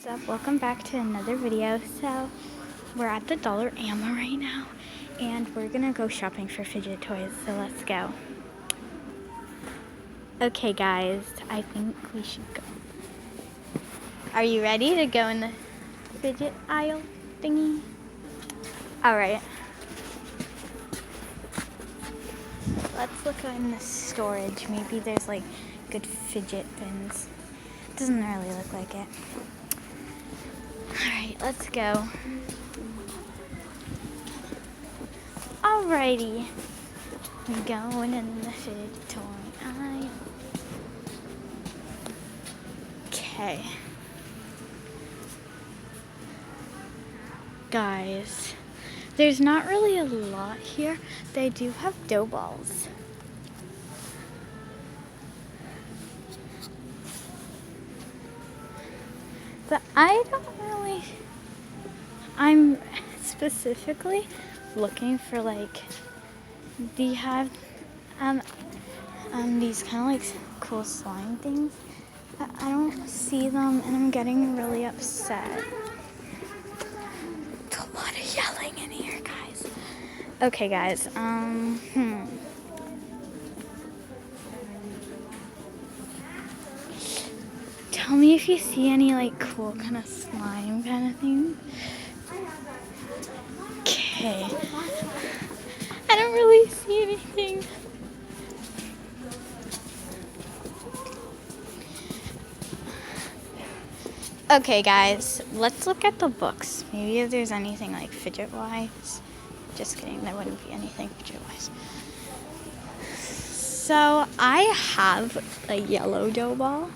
What's up? Welcome back to another video. So we're at the Dollarama right now and we're gonna go shopping for fidget toys, so let's go. Okay guys, I think we should go. Are you ready to go in the fidget aisle thingy? Alright. Let's look in the storage. Maybe there's like good fidget bins. Doesn't really look like it. Alright, let's go. Alrighty. We're going in the fidget toy aisle. Okay. Guys, there's not really a lot here. They do have dough balls. But I'm specifically looking for like, they have these kind of like cool slime things. But I don't see them and I'm getting really upset. There's a lot of yelling in here, guys. Okay, guys, Tell me if you see any like cool kind of slime kind of thing. Okay. I don't really see anything. Okay guys, let's look at the books. Maybe if there's anything like fidget-wise. Just kidding, there wouldn't be anything fidget-wise. So I have a yellow dough ball.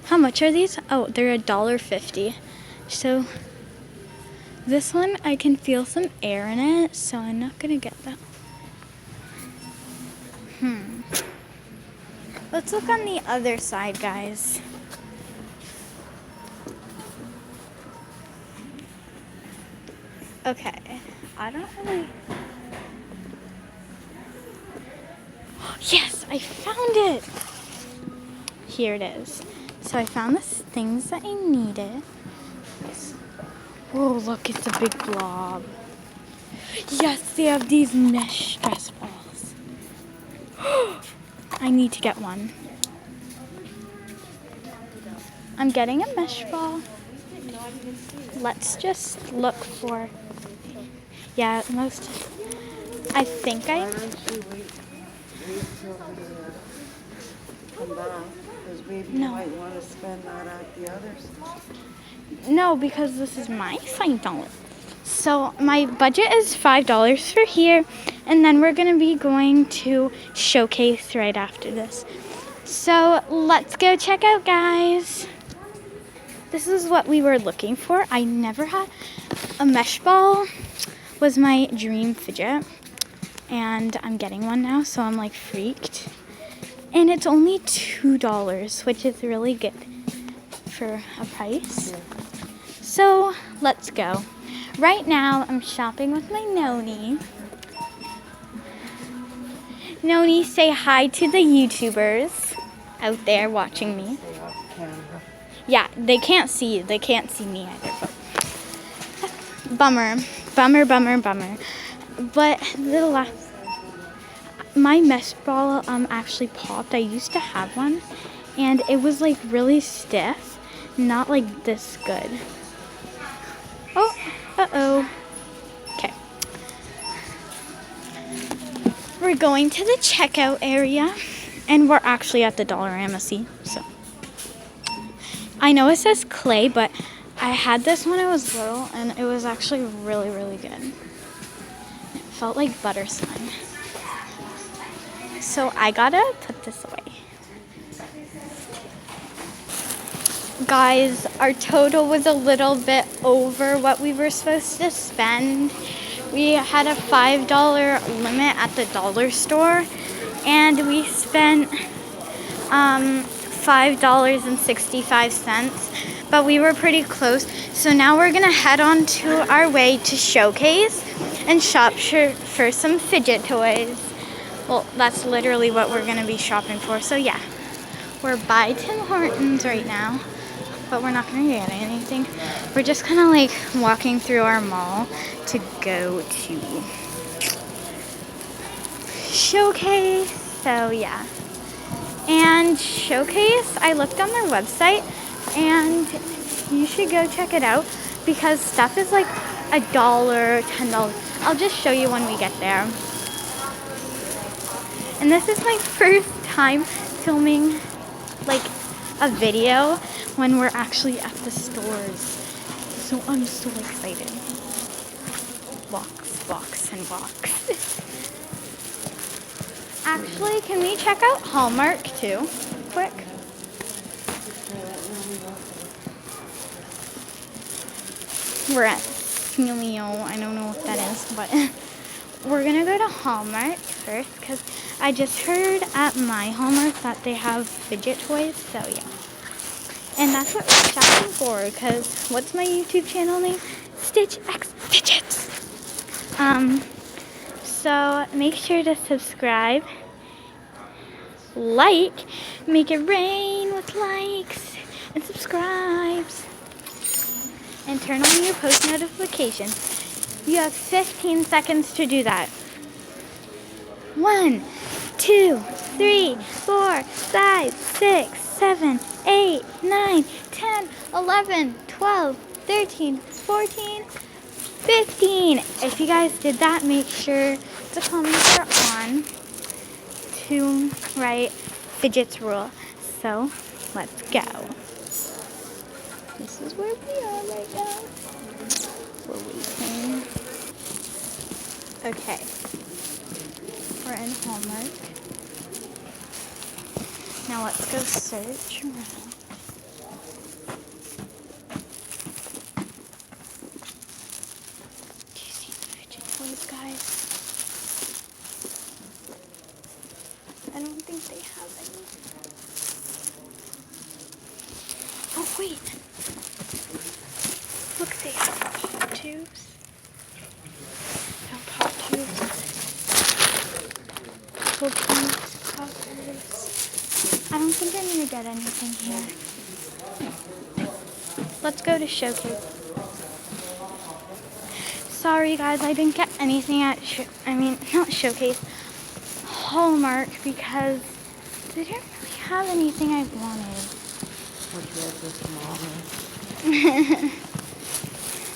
How much are these? Oh, they're $1.50. So this one, I can feel some air in it, so I'm not gonna get that. Let's look on the other side, guys. Okay, I don't really... Yes, I found it! Here it is. So I found the things that I needed. Oh, look, it's a big blob. Yes, they have these mesh stress balls. I need to get one. I'm getting a mesh ball. Let's just look for... Yeah, I think I... Why don't you wait till come back? Because maybe you might want to spend that at the others. No, because this is my $5. So my budget is $5 for here, and then we're gonna be going to Showcase right after this. So let's go check out, guys. This is what we were looking for. I never had a mesh ball. Was my dream fidget, and I'm getting one now, so I'm like freaked. And it's only $2, which is really good for a price. So let's go. Right now I'm shopping with my Noni. Noni, say hi to the YouTubers out there watching me. Yeah, they can't see you. They can't see me either. But bummer. But my mesh ball actually popped. I used to have one, and it was like really stiff, not like this good. Oh, uh-oh. Okay. We're going to the checkout area, and we're actually at the Dollarama, see? So I know it says clay, but I had this when I was little, and it was actually really, really good. It felt like butter slime. So I gotta put this away. Guys, our total was a little bit over what we were supposed to spend. We had a $5 limit at the dollar store, and we spent $5.65, but we were pretty close. So now we're gonna head on to our way to Showcase and shop for some fidget toys. Well, that's literally what we're gonna be shopping for. So yeah, we're by Tim Hortons right now. but we're not gonna get anything. We're just kind of like walking through our mall to go to Showcase. So yeah. And Showcase, I looked on their website and you should go check it out because stuff is like $1, $10. I'll just show you when we get there. And this is my first time filming like a video when we're actually at the stores. So I'm so excited. Box, and box. Actually, can we check out Hallmark too, quick? We're at Smilio. I don't know what that is, but we're gonna go to Hallmark first because I just heard at my Hallmark that they have fidget toys. So yeah, and that's what we're shopping for. Because what's my YouTube channel name? Stitch X Fidgets. So make sure to subscribe, like, make it rain with likes and subscribes, and turn on your post notifications. You have 15 seconds to do that. 1, 2, 3, 4, 5, 6, 7, 8, 9, 10, 11, 12, 13, 14, 15. If you guys did that, make sure the comments are on to write Fidget's rule. So let's go. This is where we are right now. We're waiting. Okay. We're in Hallmark. Now let's go search around. Do you see the fidget toys, guys? I don't think they have any. Oh wait! Look, they have pop tubes. No pop tubes. Cookies, poppers. I don't think I'm gonna get anything here. Let's go to Showcase. Sorry guys, I didn't get anything at not Showcase, Hallmark, because they didn't really have anything I wanted.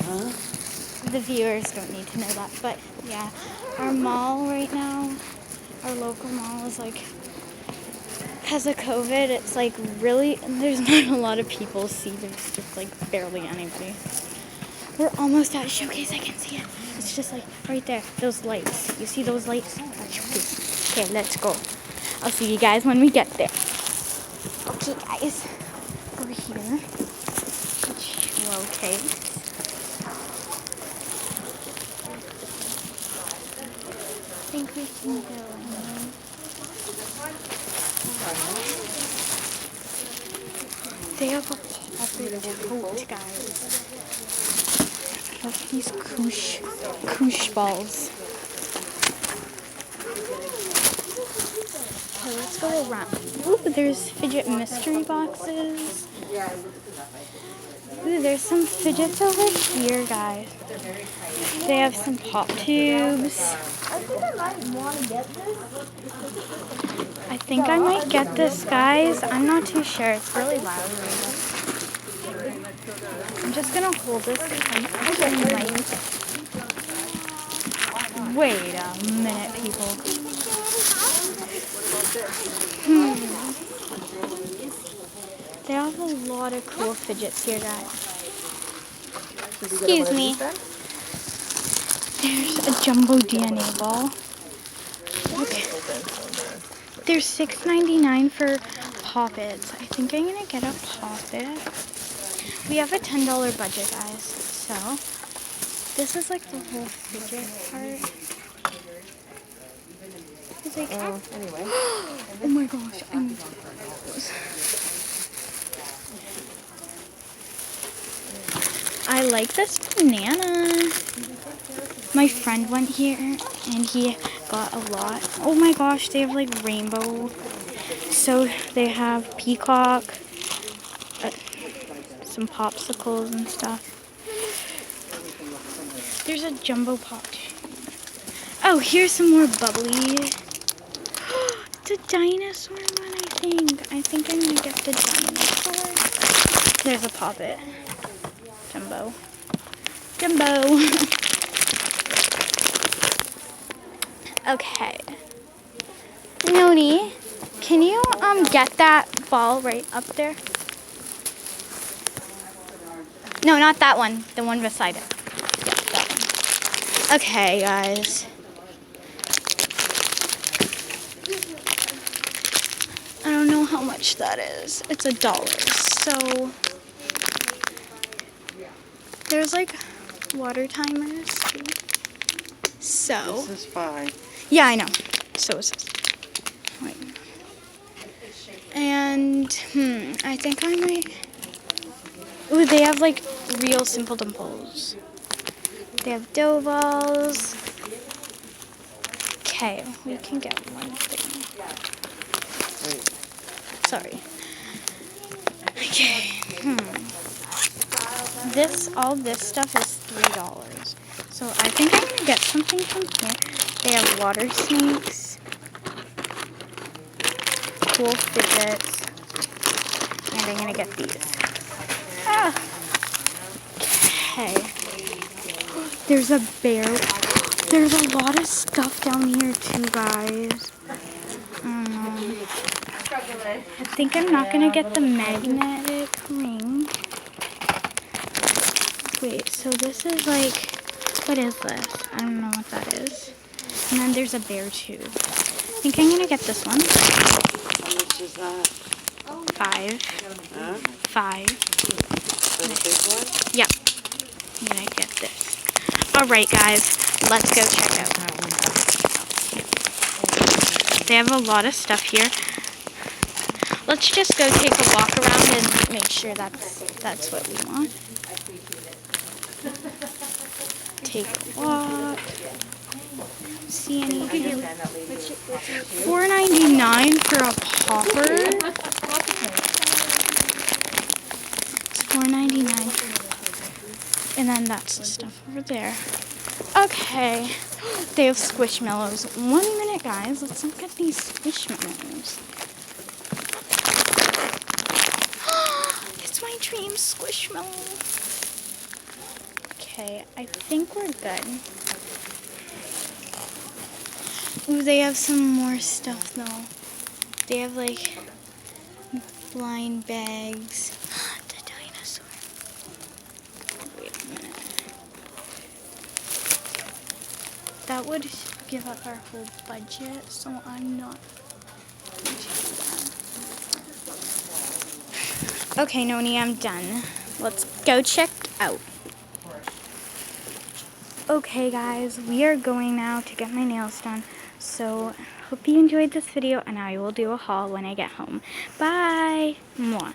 Huh? The viewers don't need to know that, but yeah, our mall right now, our local mall is like, because of COVID, it's like really, there's not a lot of people see, there's just like barely anybody. We're almost at Showcase, I can see it. It's just like right there, those lights. You see those lights? That's Showcase. Okay, let's go. I'll see you guys when we get there. Okay guys, over here, Showcase. I think we can go in. They have a puppet coat, guys. Look at these koosh balls. Okay, let's go around. Ooh, there's fidget mystery boxes. Ooh, there's some fidgets over here, guys. They have some pop tubes. I think I might get this, guys. I'm not too sure. It's really loud. I'm just gonna hold this. Wait a minute, people. They have a lot of cool fidgets here, guys. Excuse me. There's a jumbo DNA ball. Okay. There's $6.99 for poppets. I think I'm gonna get a poppet. We have a $10 budget, guys. So this is like the whole fidget part. It's like, Anyway. oh my gosh, I need to get those. I like this banana. My friend went here and he got a lot. Oh my gosh, they have like rainbow. So they have peacock, some popsicles and stuff. There's a jumbo pop too. Oh, here's some more bubbly. It's a dinosaur one, I think. I think I'm gonna get the dinosaur. There's a poppet. Jumbo. Jumbo. Okay. Noni, can you get that ball right up there? No, not that one. The one beside it. Yeah, that one. Okay, guys. I don't know how much that is. It's $1. So there's like water timers too. So This is 5. yeah, I know. So is this. Wait. And I think I might. Ooh, they have like real Simple Dimples. They have dough balls. Okay, we can get one thing. Wait. Sorry. Okay. All this stuff is $3. So I think I'm gonna get something from here. They have water snakes, cool fidgets, and I'm gonna get these. Ah. Okay. There's a bear. There's a lot of stuff down here too, guys. I think I'm not gonna get the magnetic ring. Wait, so this is like, what is this? I don't know what that is. And then there's a bear too. I think I'm gonna get this one. How much is that? 5. Huh? 5. For the big one? Yep. I'm gonna get this. Alright guys, let's go check out. They have a lot of stuff here. Let's just go take a walk around and make sure that's what we want. Take a walk. See anything? $4.99 for a popper. It's $4.99. And then that's the stuff over there. Okay. They have Squishmallows. 1 minute, guys. Let's look at these Squishmallows. It's my dream Squishmallow. Okay, I think we're good. Ooh, they have some more stuff though. They have like blind bags. The dinosaur. Wait a minute. That would give up our whole budget, so I'm not going to do that. Okay, Noni, I'm done. Let's go check out. Okay guys, we are going now to get my nails done. So, hope you enjoyed this video and I will do a haul when I get home. Bye! Mwah.